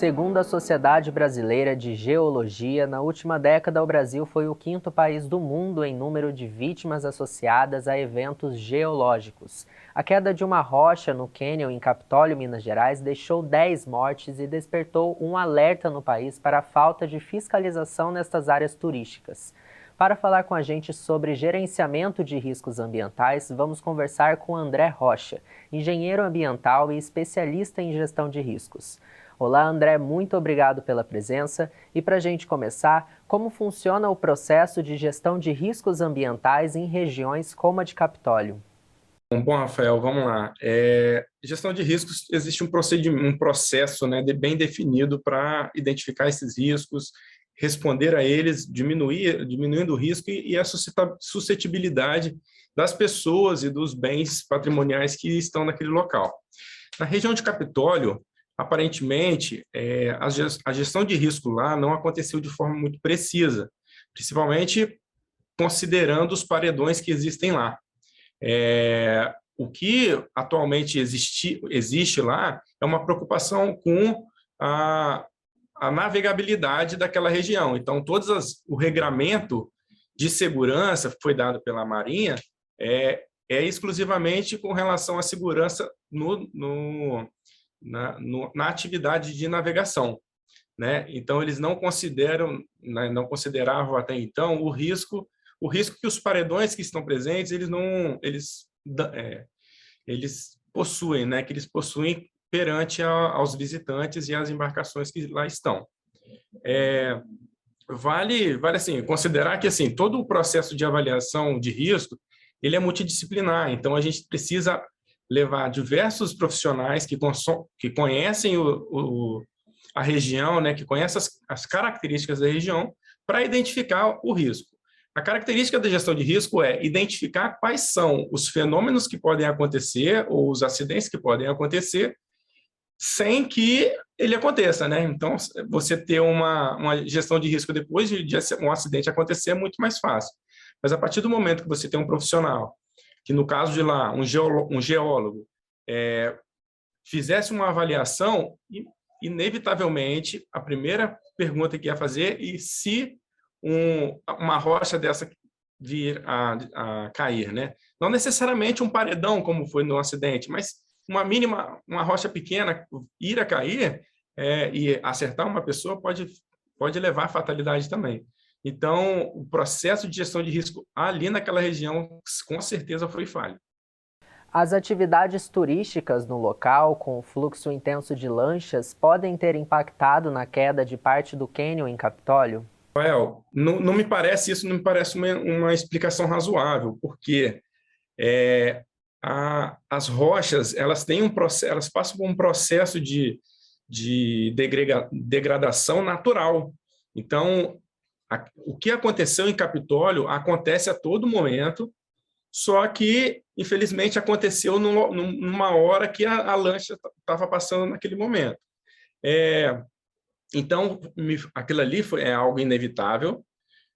Segundo a Sociedade Brasileira de Geologia, na última década o Brasil foi o quinto país do mundo em número de vítimas associadas a eventos geológicos. A queda de uma rocha no cânion em Capitólio, Minas Gerais, deixou 10 mortes e despertou um alerta no país para a falta de fiscalização nestas áreas turísticas. Para falar com a gente sobre gerenciamento de riscos ambientais, vamos conversar com André Rocha, engenheiro ambiental e especialista em gestão de riscos. Olá, André, muito obrigado pela presença. E para a gente começar, como funciona o processo de gestão de riscos ambientais em regiões como a de Capitólio? Bom, Rafael, vamos lá. Gestão de riscos, existe um processo, né, bem definido para identificar esses riscos, responder a eles, diminuindo o risco e a suscetibilidade das pessoas e dos bens patrimoniais que estão naquele local. Na região de Capitólio, aparentemente, a gestão de risco lá não aconteceu de forma muito precisa, principalmente considerando os paredões que existem lá. O que atualmente existe lá é uma preocupação com a navegabilidade daquela região. Então, o regramento de segurança que foi dado pela Marinha é exclusivamente com relação à segurança na atividade de navegação, né? Então, eles não consideravam até então o risco que os paredões que estão presentes, eles possuem, né? Que eles possuem perante aos visitantes e às embarcações que lá estão. Vale assim, considerar que assim, todo o processo de avaliação de risco ele é multidisciplinar, então a gente precisa levar diversos profissionais que conhecem a região, né, que conhecem as características da região, para identificar o risco. A característica da gestão de risco é identificar quais são os fenômenos que podem acontecer ou os acidentes que podem acontecer sem que ele aconteça, né? Então, você ter uma gestão de risco depois de um acidente acontecer é muito mais fácil. Mas a partir do momento que você tem um profissional, que no caso de lá, um geólogo, fizesse uma avaliação, inevitavelmente, a primeira pergunta que ia fazer é se uma rocha dessa vir a cair, né? Não necessariamente um paredão, como foi no acidente, mas uma rocha pequena ir a cair e acertar uma pessoa pode levar à fatalidade também. Então, o processo de gestão de risco ali naquela região, com certeza, foi falho. As atividades turísticas no local, com fluxo intenso de lanchas, podem ter impactado na queda de parte do cânion em Capitólio? Rafael, não me parece isso, não me parece uma explicação razoável, porque as rochas elas têm elas passam por um processo de degradação natural. Então, o que aconteceu em Capitólio acontece a todo momento, só que, infelizmente, aconteceu numa hora que a lancha estava passando naquele momento. Então, aquilo ali é algo inevitável,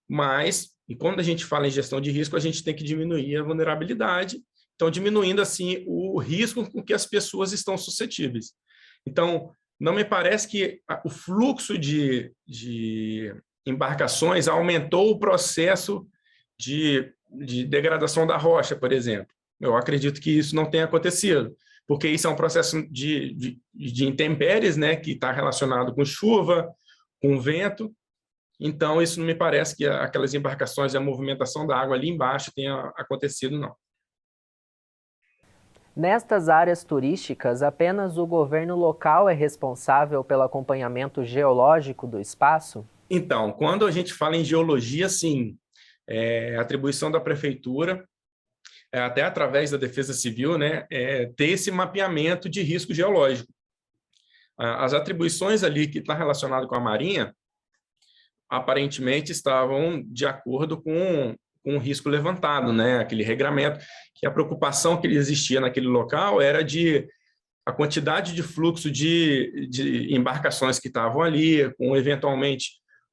mas, e quando a gente fala em gestão de risco, a gente tem que diminuir a vulnerabilidade, então diminuindo assim o risco com que as pessoas estão suscetíveis. Então, não me parece que o fluxo de embarcações aumentou o processo de degradação da rocha, por exemplo. Eu acredito que isso não tenha acontecido, porque isso é um processo de intempéries, né, que está relacionado com chuva, com vento. Então, isso não me parece que aquelas embarcações e a movimentação da água ali embaixo tenha acontecido, não. Nestas áreas turísticas, apenas o governo local é responsável pelo acompanhamento geológico do espaço? Então, quando a gente fala em geologia, sim, atribuição da prefeitura, até através da Defesa Civil, né, ter esse mapeamento de risco geológico. As atribuições ali que está relacionado com a Marinha, aparentemente estavam de acordo com o risco levantado, né? Aquele regramento, que a preocupação que existia naquele local era de a quantidade de fluxo de embarcações que estavam ali, eventualmente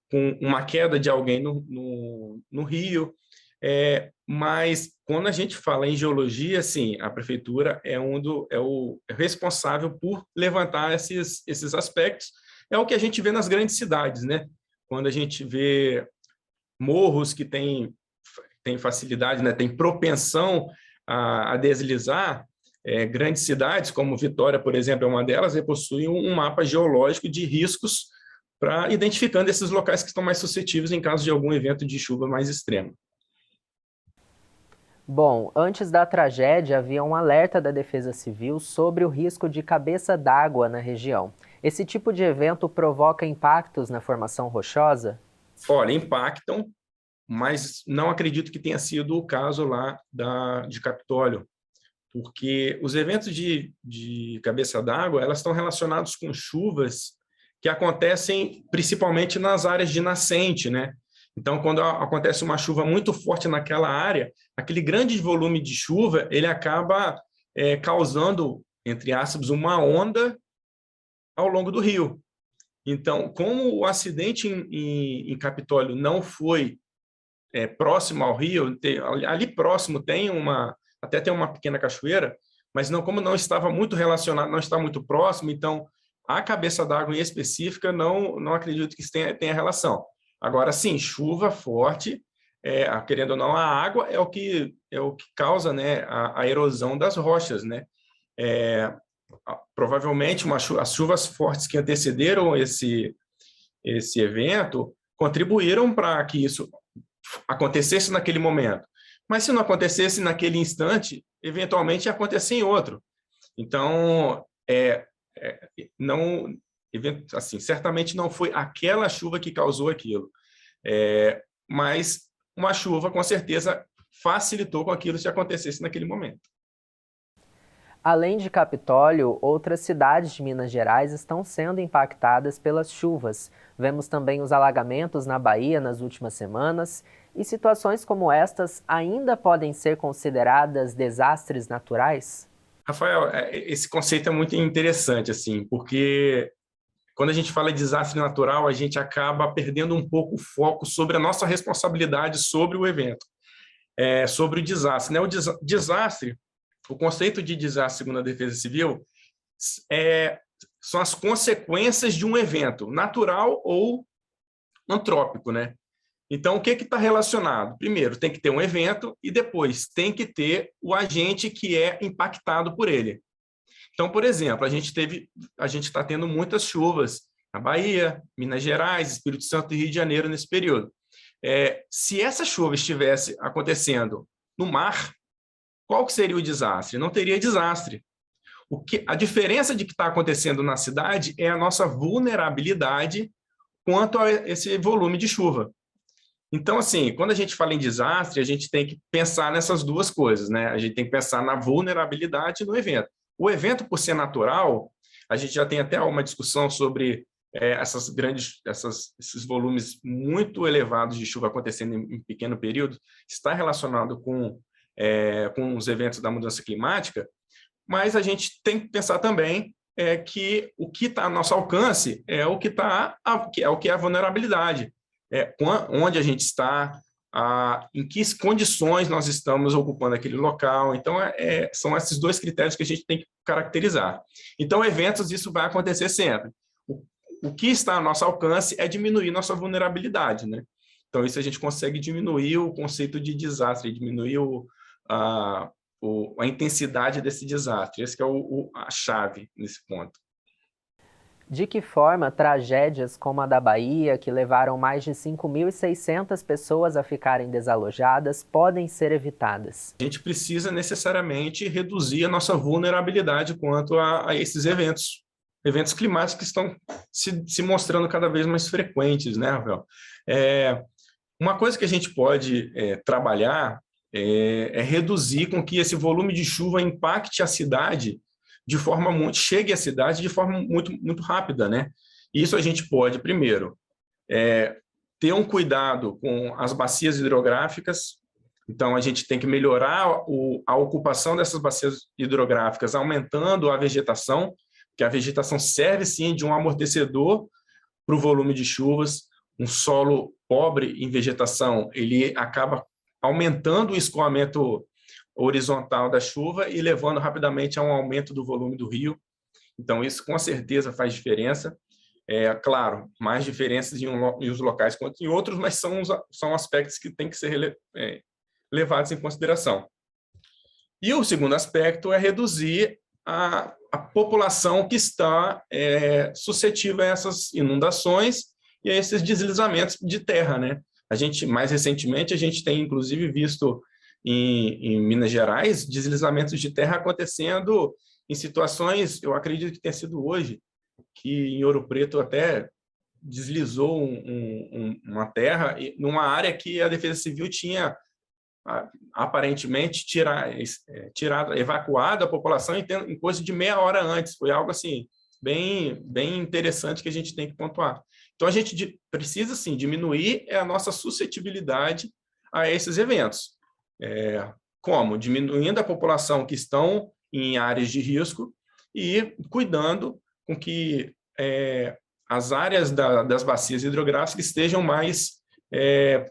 com uma queda de alguém no rio. Mas quando a gente fala em geologia, sim, a prefeitura é o responsável por levantar esses aspectos, É o que a gente vê nas grandes cidades, né? Quando a gente vê morros que têm facilidade, né? Tem propensão a deslizar, grandes cidades, como Vitória, por exemplo, é uma delas, possuem um mapa geológico de riscos para identificando esses locais que estão mais suscetíveis em caso de algum evento de chuva mais extremo. Bom, antes da tragédia, havia um alerta da Defesa Civil sobre o risco de cabeça d'água na região. Esse tipo de evento provoca impactos na formação rochosa? Olha, impactam, mas não acredito que tenha sido o caso lá de Capitólio, porque os eventos de cabeça d'água, elas estão relacionados com chuvas que acontecem principalmente nas áreas de nascente, né? Então, quando acontece uma chuva muito forte naquela área, aquele grande volume de chuva, ele acaba causando, entre aspas, uma onda ao longo do rio. Então, como o acidente em Capitólio não foi próximo ao rio, ali próximo até tem uma pequena cachoeira, mas não, como não estava muito relacionado, não está muito próximo, então a cabeça d'água em específica não acredito que isso tenha relação. Agora, sim, chuva forte, querendo ou não, a água é o que causa, né, a erosão das rochas, né? Provavelmente as chuvas fortes que antecederam esse evento contribuíram para que isso acontecesse naquele momento. Mas se não acontecesse naquele instante, eventualmente ia acontecer em outro. Então, não, assim, certamente não foi aquela chuva que causou aquilo, mas uma chuva, com certeza, facilitou com aquilo se acontecesse naquele momento. Além de Capitólio, outras cidades de Minas Gerais estão sendo impactadas pelas chuvas. Vemos também os alagamentos na Bahia nas últimas semanas, e situações como estas ainda podem ser consideradas desastres naturais? Rafael, esse conceito é muito interessante, assim, porque quando a gente fala de desastre natural, a gente acaba perdendo um pouco o foco sobre a nossa responsabilidade sobre o evento, sobre o desastre, né? Desastre, o conceito de desastre, segundo a Defesa Civil, são as consequências de um evento natural ou antrópico, né? Então, o que está relacionado? Primeiro, tem que ter um evento e depois tem que ter o agente que é impactado por ele. Então, por exemplo, a gente está tendo muitas chuvas na Bahia, Minas Gerais, Espírito Santo e Rio de Janeiro nesse período. Se essa chuva estivesse acontecendo no mar, qual que seria o desastre? Não teria desastre. A diferença de que está acontecendo na cidade é a nossa vulnerabilidade quanto a esse volume de chuva. Então, assim, quando a gente fala em desastre, a gente tem que pensar nessas duas coisas, né? A gente tem que pensar na vulnerabilidade no evento. O evento, por ser natural, a gente já tem até uma discussão sobre esses volumes muito elevados de chuva acontecendo em pequeno período, está relacionado com os eventos da mudança climática, mas a gente tem que pensar também que o que está a nosso alcance é o que é a vulnerabilidade. Onde a gente está, em que condições nós estamos ocupando aquele local. Então, são esses dois critérios que a gente tem que caracterizar. Então, eventos, isso vai acontecer sempre. O que está a nosso alcance é diminuir nossa vulnerabilidade, né? Então, isso a gente consegue diminuir o conceito de desastre, diminuir a intensidade desse desastre. Esse que é a chave nesse ponto. De que forma tragédias como a da Bahia, que levaram mais de 5.600 pessoas a ficarem desalojadas, podem ser evitadas? A gente precisa necessariamente reduzir a nossa vulnerabilidade quanto a esses eventos climáticos que estão se mostrando cada vez mais frequentes, né, Rafael? Uma coisa que a gente pode trabalhar é reduzir com que esse volume de chuva impacte a cidade chegue à cidade de forma muito, muito rápida, né? Isso a gente pode, primeiro, ter um cuidado com as bacias hidrográficas. Então, a gente tem que melhorar a ocupação dessas bacias hidrográficas, aumentando a vegetação, que a vegetação serve, sim, de um amortecedor para o volume de chuvas. Um solo pobre em vegetação, ele acaba aumentando o escoamento horizontal da chuva e levando rapidamente a um aumento do volume do rio. Então, isso com certeza faz diferença. Claro, mais diferenças em uns locais quanto em outros, mas são aspectos que têm que ser levados em consideração. E o segundo aspecto é reduzir a população que está suscetível a essas inundações e a esses deslizamentos de terra, né? Mais recentemente, a gente tem, inclusive, visto em Minas Gerais, deslizamentos de terra acontecendo em situações, eu acredito que tenha sido hoje, que em Ouro Preto até deslizou uma terra numa área que a Defesa Civil tinha aparentemente evacuado a população em coisa de meia hora antes. Foi algo assim bem interessante que a gente tem que pontuar. Então a gente precisa sim diminuir a nossa suscetibilidade a esses eventos. Como? Diminuindo a população que estão em áreas de risco e cuidando com que as áreas das bacias hidrográficas estejam mais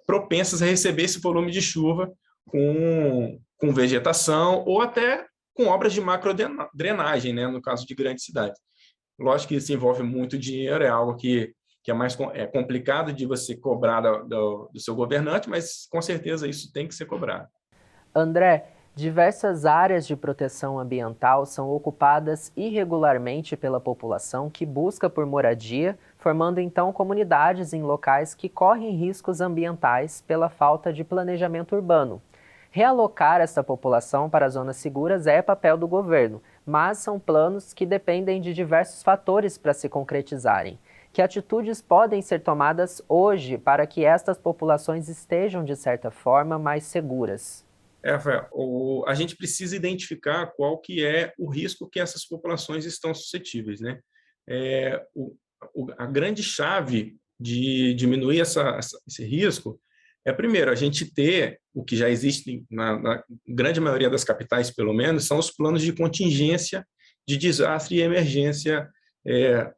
propensas a receber esse volume de chuva com vegetação ou até com obras de macrodrenagem, né, no caso de grandes cidades. Lógico que isso envolve muito dinheiro, é algo que é mais complicado de você cobrar do seu governante, mas com certeza isso tem que ser cobrado. André, diversas áreas de proteção ambiental são ocupadas irregularmente pela população que busca por moradia, formando então comunidades em locais que correm riscos ambientais pela falta de planejamento urbano. Realocar essa população para zonas seguras é papel do governo, mas são planos que dependem de diversos fatores para se concretizarem. Que atitudes podem ser tomadas hoje para que estas populações estejam, de certa forma, mais seguras? Rafael, a gente precisa identificar qual que é o risco que essas populações estão suscetíveis, né? A grande chave de diminuir esse risco primeiro, a gente ter o que já existe na grande maioria das capitais, pelo menos, são os planos de contingência de desastre e emergência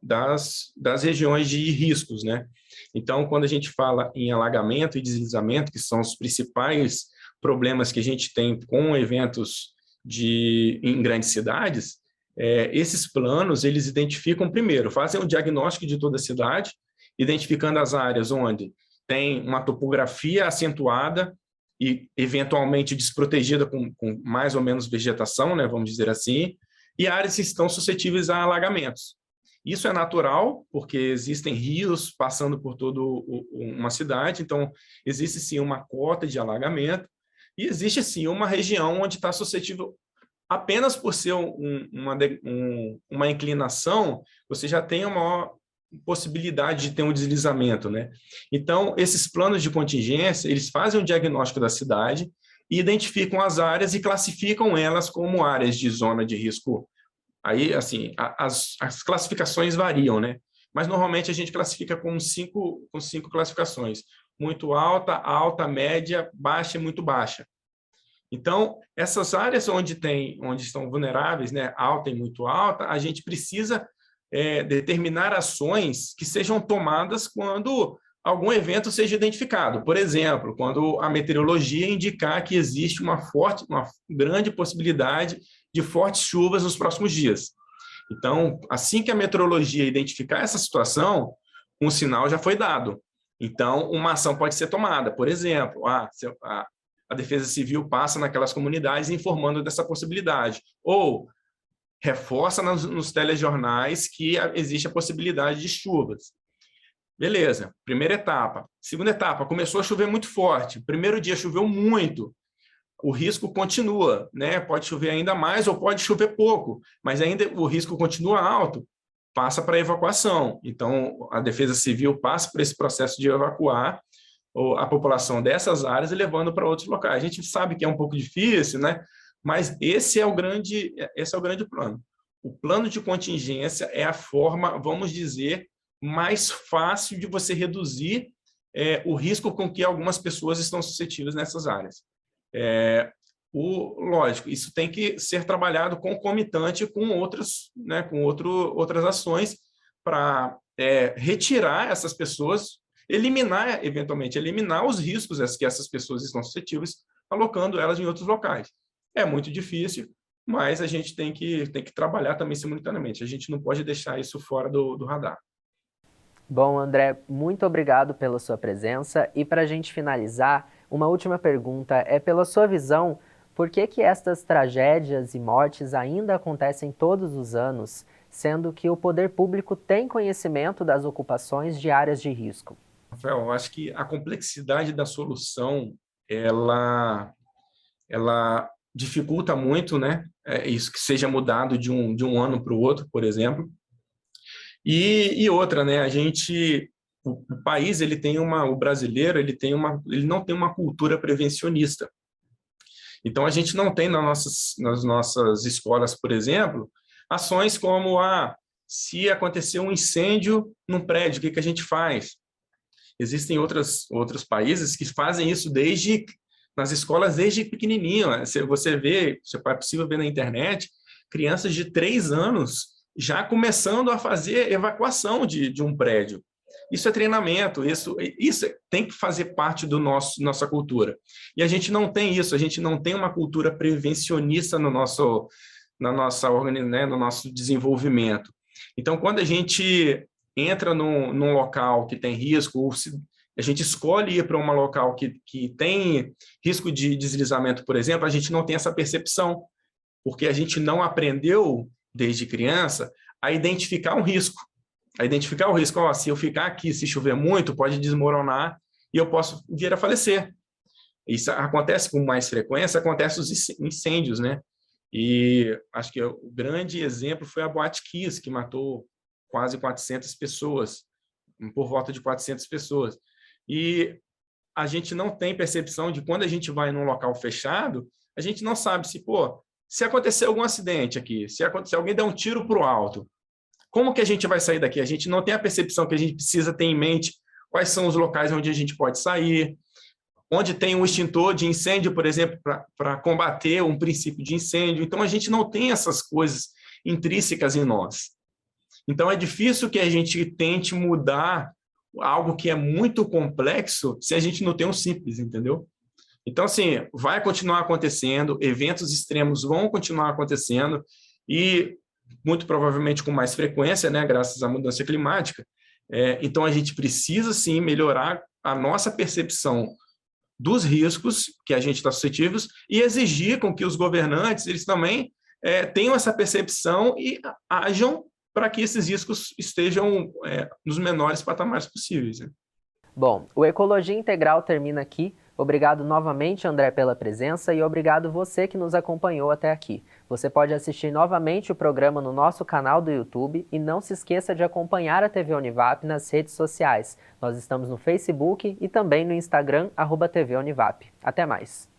das regiões de riscos, né? Então, quando a gente fala em alagamento e deslizamento, que são os principais problemas que a gente tem com eventos em grandes cidades, esses planos, eles identificam primeiro, fazem um diagnóstico de toda a cidade, identificando as áreas onde tem uma topografia acentuada e eventualmente desprotegida com mais ou menos vegetação, né, vamos dizer assim, e áreas que estão suscetíveis a alagamentos. Isso é natural, porque existem rios passando por toda uma cidade, então existe sim uma cota de alagamento, e existe sim uma região onde está suscetível, apenas por ser uma inclinação, você já tem uma maior possibilidade de ter um deslizamento, né? Então, esses planos de contingência, eles fazem um diagnóstico da cidade e identificam as áreas e classificam elas como áreas de zona de risco. Aí, assim, as classificações variam, né? Mas, normalmente, a gente classifica com cinco classificações. Muito alta, alta, média, baixa e muito baixa. Então, essas áreas onde estão vulneráveis, né, alta e muito alta, a gente precisa determinar ações que sejam tomadas quando algum evento seja identificado. Por exemplo, quando a meteorologia indicar que existe uma grande possibilidade de fortes chuvas nos próximos dias. Então, assim que a meteorologia identificar essa situação, um sinal já foi dado. Então, uma ação pode ser tomada. Por exemplo, a Defesa Civil passa naquelas comunidades informando dessa possibilidade. Ou reforça nos telejornais que existe a possibilidade de chuvas. Beleza, primeira etapa. Segunda etapa, começou a chover muito forte. Primeiro dia choveu muito. O risco continua, né? Pode chover ainda mais ou pode chover pouco, mas ainda o risco continua alto, passa para a evacuação. Então, a Defesa Civil passa por esse processo de evacuar a população dessas áreas e levando para outros locais. A gente sabe que é um pouco difícil, né? Mas esse é o grande plano. O plano de contingência é a forma, vamos dizer, mais fácil de você reduzir o risco com que algumas pessoas estão suscetíveis nessas áreas. Lógico, isso tem que ser trabalhado concomitante com outras ações para retirar essas pessoas, eventualmente eliminar os riscos que essas pessoas estão suscetíveis, alocando elas em outros locais. É muito difícil, mas a gente tem que trabalhar também simultaneamente. A gente não pode deixar isso fora do radar. Bom, André, muito obrigado pela sua presença. E para a gente finalizar, uma última pergunta é, pela sua visão, por que que estas tragédias e mortes ainda acontecem todos os anos, sendo que o poder público tem conhecimento das ocupações de áreas de risco? Rafael, eu acho que a complexidade da solução, ela dificulta muito, né? Isso que seja mudado de um ano para o outro, por exemplo. E outra, né? O país, o brasileiro, ele não tem uma cultura prevencionista. Então, a gente não tem nas nossas escolas, por exemplo, ações como, se acontecer um incêndio num prédio, o que que a gente faz? Existem outros países que fazem isso nas escolas desde pequenininho. É possível ver na internet, crianças de 3 anos já começando a fazer evacuação de um prédio. Isso é treinamento, isso tem que fazer parte nossa cultura. E a gente não tem isso, a gente não tem uma cultura prevencionista no nosso desenvolvimento. Então, quando a gente entra num local que tem risco, ou se a gente escolhe ir para um local que tem risco de deslizamento, por exemplo, a gente não tem essa percepção, porque a gente não aprendeu, desde criança, a identificar um risco. A identificar o risco, se eu ficar aqui, se chover muito, pode desmoronar e eu posso vir a falecer. Isso acontece com mais frequência, acontece os incêndios, né? E acho que o grande exemplo foi a Boate Kiss, que matou quase 400 pessoas, por volta de 400 pessoas. E a gente não tem percepção de quando a gente vai num local fechado, a gente não sabe se acontecer algum acidente aqui, se alguém der um tiro para o alto, como que a gente vai sair daqui? A gente não tem a percepção que a gente precisa ter em mente quais são os locais onde a gente pode sair, onde tem um extintor de incêndio, por exemplo, para combater um princípio de incêndio. Então, a gente não tem essas coisas intrínsecas em nós. Então, é difícil que a gente tente mudar algo que é muito complexo se a gente não tem um simples, entendeu? Então, assim, vai continuar acontecendo, eventos extremos vão continuar acontecendo e, muito provavelmente, com mais frequência, né, graças à mudança climática. Então, a gente precisa, sim, melhorar a nossa percepção dos riscos que a gente está suscetível e exigir com que os governantes eles também tenham essa percepção e ajam para que esses riscos estejam nos menores patamares possíveis. Né? Bom, o Ecologia Integral termina aqui. Obrigado novamente, André, pela presença e obrigado você que nos acompanhou até aqui. Você pode assistir novamente o programa no nosso canal do YouTube e não se esqueça de acompanhar a TV Univap nas redes sociais. Nós estamos no Facebook e também no Instagram, @TV Univap. Até mais!